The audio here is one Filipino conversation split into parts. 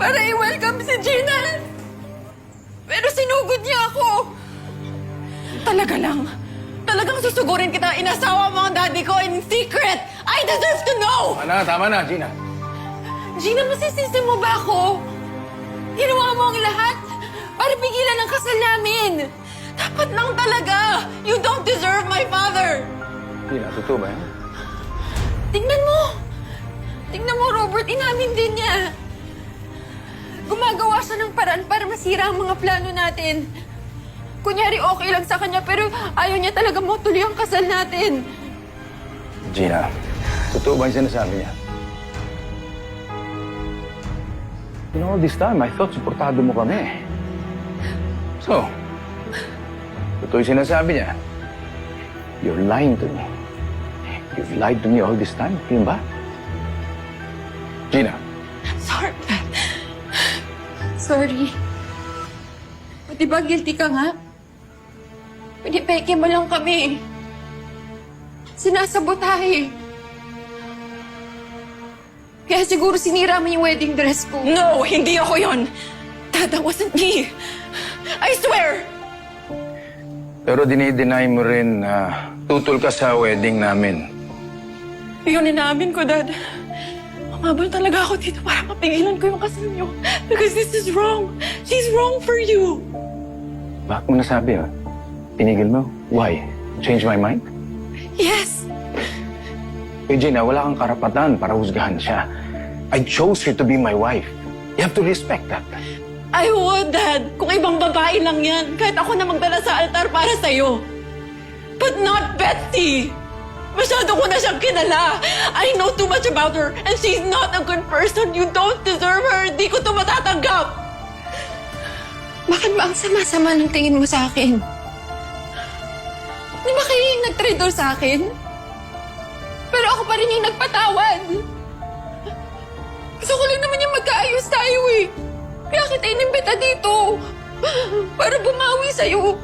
para i-welcome si Gina. Pero sinugod niya ako. Talagang susugurin kita. Inasawa mo ang daddy ko in secret. I deserve to know! Tama na, Gina. Gina, masisisi mo ba ako? Ginawa mo ang lahat para pigilan ang kasal namin. Dapat lang talaga. You don't deserve my father. Gina, totoo ba yan? Tingnan mo, Robert. Inamin din niya. Gumagawa siya ng paraan para masira ang mga plano natin. Kunyari okay lang sa kanya, pero ayaw niya talaga matuloy ang kasal natin. Gina, totoo ba yung sinasabi niya? You know, all this time, I thought supportado mo kami. So, totoo yung sinasabi niya. You're lying to me. You've lied to me all this time. Yun ba? Gina. Sorry. Di ba guilty ka nga? Pinipeke mo lang kami. Sinasabotahe. Kaya siguro sinira mo yung wedding dress ko. No! Hindi ako yon. That wasn't me. I swear! Pero dinideny mo rin na tutol ka sa wedding namin. Yun inaamin ko, Dad. Umabol talaga ako dito para mapigilan ko yung kasal niyo. Because this is wrong. She's wrong for you. Bakit mo nasabi, ha? Pinigil mo? Why? Change my mind? Yes. Gina, wala kang karapatan para husgahan siya. I chose her to be my wife. You have to respect that. I would, Dad. Kung ibang babae lang yan, kahit ako na magdala sa altar para sa'yo. But not Betsy! Masyado ko na siyang kilala. I know too much about her, and she's not a good person. You don't deserve her. Di ko to matatanggap. Bakit ba ang sama-sama ng tingin mo sa akin? Di ba kayo yung nag-traitor sa akin? Pero ako pa rin yung nagpatawad. Gusto ko lang naman yung magkaayos tayo eh. Kaya kita inimbita dito. Para bumawi sa'yo.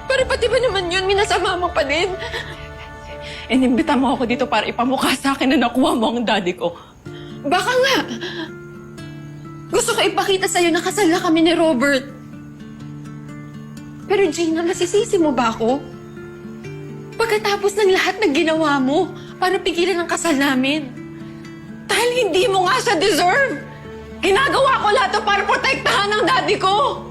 Pero pati ba naman yun, minasama mo pa din? Inimbita mo ako dito para ipamukha sa akin na nakuha mo ang daddy ko. Baka nga. Gusto ko ipakita sa'yo na kasal na kami ni Robert. Pero Gina, masisisi mo ba ako? Pagkatapos ng lahat ng ginawa mo para pigilan ang kasal namin. Dahil hindi mo nga siya deserve. Ginagawa ko lahat to para protektahan ang daddy ko.